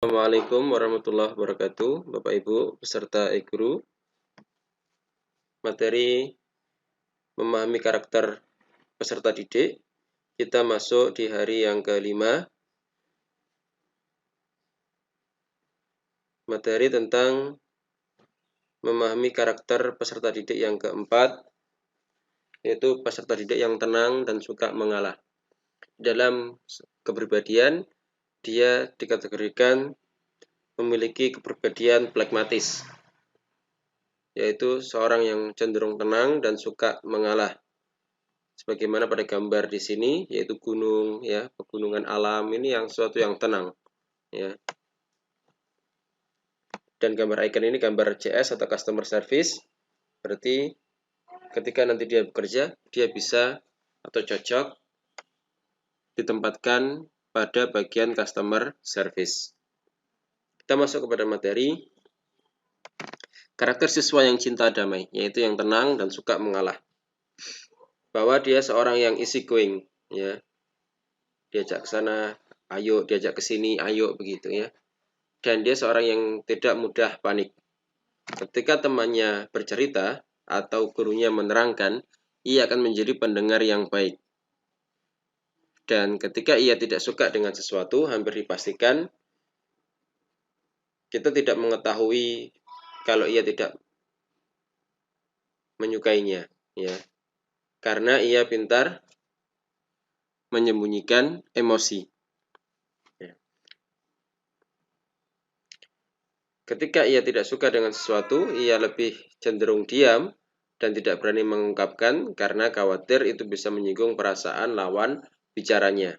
Assalamualaikum warahmatullahi wabarakatuh, Bapak Ibu peserta e-guru. Materi memahami karakter peserta didik. Kita masuk di hari yang kelima. Materi tentang memahami karakter peserta didik yang keempat, yaitu peserta didik yang tenang dan suka mengalah. Dalam kepribadian, dia dikategorikan memiliki kepribadian pragmatis, yaitu seorang yang cenderung tenang dan suka mengalah. Sebagaimana pada gambar di sini, yaitu gunung, ya, pegunungan alam ini yang sesuatu yang tenang, ya. Dan gambar icon ini gambar CS atau customer service, berarti ketika nanti dia bekerja, dia bisa atau cocok ditempatkan pada bagian customer service. Kita masuk kepada materi. Karakter siswa yang cinta damai, yaitu yang tenang dan suka mengalah. Bahwa dia seorang yang easy going, ya. Diajak ke sana, ayo, diajak ke sini, ayo, begitu, ya. Dan dia seorang yang tidak mudah panik. Ketika temannya bercerita atau gurunya menerangkan, ia akan menjadi pendengar yang baik. Dan ketika ia tidak suka dengan sesuatu, hampir dipastikan kita tidak mengetahui kalau ia tidak menyukainya, ya. Karena ia pintar menyembunyikan emosi. Ketika ia tidak suka dengan sesuatu, ia lebih cenderung diam dan tidak berani mengungkapkan karena khawatir itu bisa menyinggung perasaan lawan bicaranya.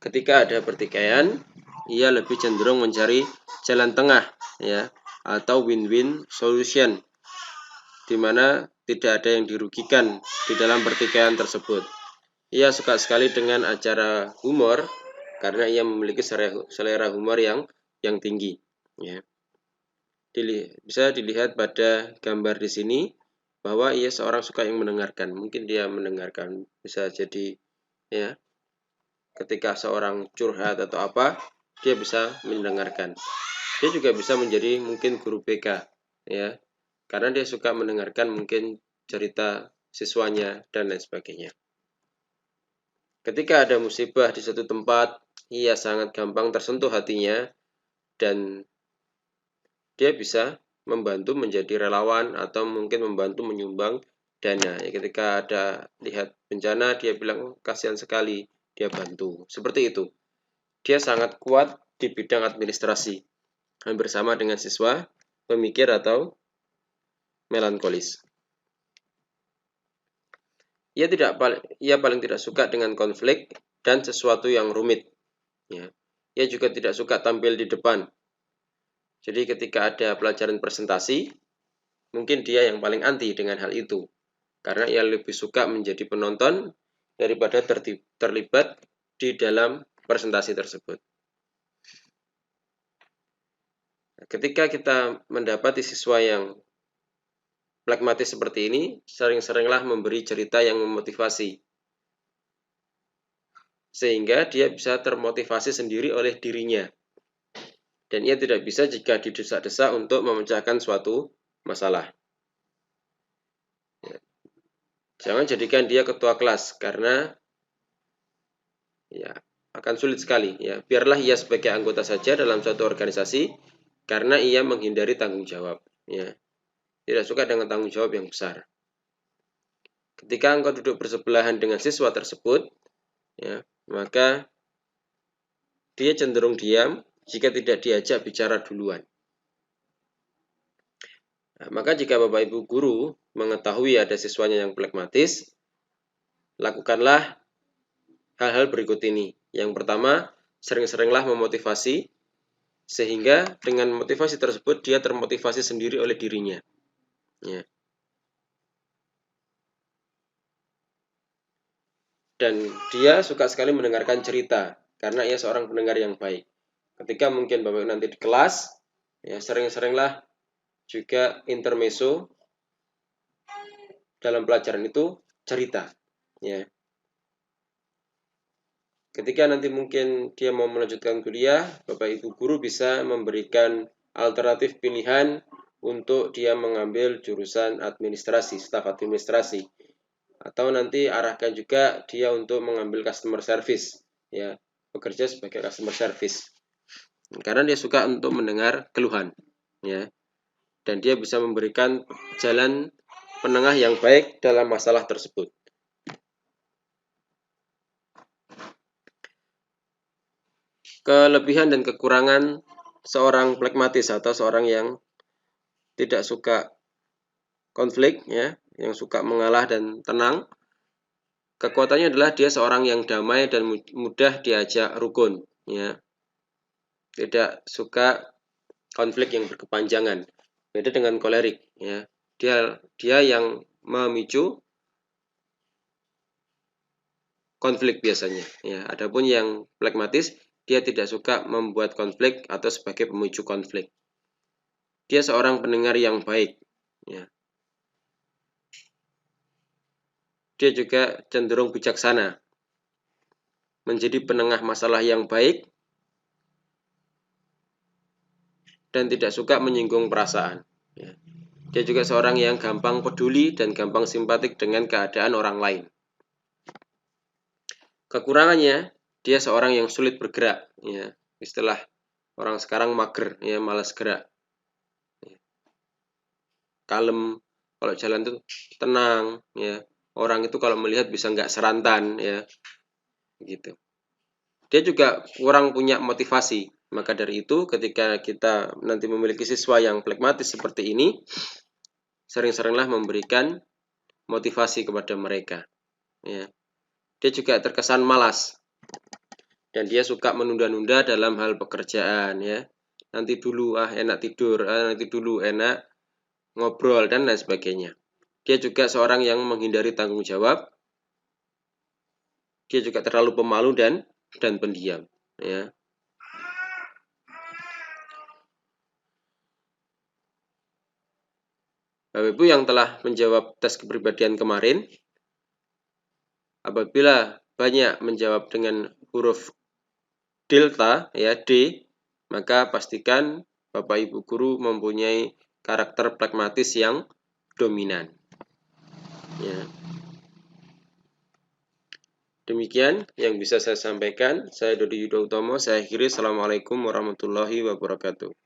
Ketika ada pertikaian, ia lebih cenderung mencari jalan tengah, ya, atau win-win solution, di mana tidak ada yang dirugikan di dalam pertikaian tersebut. Ia suka sekali dengan acara humor karena ia memiliki selera humor yang tinggi, ya. Bisa dilihat pada gambar di sini bahwa ia seorang suka yang mendengarkan. Mungkin dia mendengarkan, bisa jadi, ya, ketika seorang curhat atau apa, dia bisa mendengarkan. Dia juga bisa menjadi mungkin guru BK, ya, karena dia suka mendengarkan mungkin cerita siswanya dan lain sebagainya. Ketika ada musibah di suatu tempat, ia sangat gampang tersentuh hatinya dan dia bisa membantu menjadi relawan atau mungkin membantu menyumbang dana. Ya, ketika ada lihat bencana, dia bilang, oh, kasihan sekali, dia bantu. Seperti itu. Dia sangat kuat di bidang administrasi, hampir sama dengan siswa pemikir atau melankolis. Ia paling tidak suka dengan konflik dan sesuatu yang rumit. Ya. Ia juga tidak suka tampil di depan. Jadi ketika ada pelajaran presentasi, mungkin dia yang paling anti dengan hal itu. Karena ia lebih suka menjadi penonton daripada terlibat di dalam presentasi tersebut. Ketika kita mendapati siswa yang pragmatis seperti ini, sering-seringlah memberi cerita yang memotivasi. Sehingga dia bisa termotivasi sendiri oleh dirinya. Dan ia tidak bisa jika didesak-desak untuk memecahkan suatu masalah. Jangan jadikan dia ketua kelas, karena ya akan sulit sekali. Ya, biarlah ia sebagai anggota saja dalam suatu organisasi, karena ia menghindari tanggung jawab. Ya, tidak suka dengan tanggung jawab yang besar. Ketika engkau duduk bersebelahan dengan siswa tersebut, ya, maka dia cenderung diam jika tidak diajak bicara duluan. Nah, maka jika Bapak Ibu guru mengetahui ada siswanya yang pragmatis, lakukanlah hal-hal berikut ini. Yang pertama, sering-seringlah memotivasi, sehingga dengan motivasi tersebut dia termotivasi sendiri oleh dirinya. Ya. Dan dia suka sekali mendengarkan cerita, karena ia seorang pendengar yang baik. Ketika mungkin Bapak nanti di kelas, ya sering-seringlah juga intermezzo dalam pelajaran itu cerita. Ya. ketika nanti mungkin dia mau melanjutkan kuliah, Bapak Ibu guru bisa memberikan alternatif pilihan untuk dia mengambil jurusan administrasi, staf administrasi, atau nanti arahkan juga dia untuk mengambil customer service, ya, bekerja sebagai customer service, karena dia suka untuk mendengar keluhan, ya, dan dia bisa memberikan jalan penengah yang baik dalam masalah tersebut. Kelebihan dan kekurangan seorang pragmatis atau seorang yang tidak suka konflik, ya, yang suka mengalah dan tenang. Kekuatannya adalah dia seorang yang damai dan mudah diajak rukun, ya. Tidak suka konflik yang berkepanjangan. Beda dengan kolerik, ya. Dia yang memicu konflik biasanya, ya. Adapun yang pragmatis, dia tidak suka membuat konflik atau sebagai pemicu konflik. Dia seorang pendengar yang baik, ya. Dia juga cenderung bijaksana, menjadi penengah masalah yang baik, dan tidak suka menyinggung perasaan, ya. Dia juga seorang yang gampang peduli dan gampang simpatik dengan keadaan orang lain. Kekurangannya, dia seorang yang sulit bergerak, ya. Istilah orang sekarang mager, ya, malas gerak. Kalem, kalau jalan itu tenang, ya. Orang itu kalau melihat bisa nggak serantan, ya, gitu. Dia juga kurang punya motivasi. Maka dari itu, ketika kita nanti memiliki siswa yang pragmatis seperti ini, sering-seringlah memberikan motivasi kepada mereka, ya. Dia juga terkesan malas, dan dia suka menunda-nunda dalam hal pekerjaan, ya. Nanti dulu, enak tidur, nanti dulu enak ngobrol, dan lain sebagainya. Dia juga seorang yang menghindari tanggung jawab. Dia juga terlalu pemalu dan pendiam, ya. Bapak Ibu yang telah menjawab tes kepribadian kemarin, apabila banyak menjawab dengan huruf delta, ya, D, maka pastikan Bapak Ibu guru mempunyai karakter pragmatis yang dominan, ya. Demikian yang bisa saya sampaikan. Saya Dodi Yudo Utomo. Saya akhiri. Assalamualaikum warahmatullahi wabarakatuh.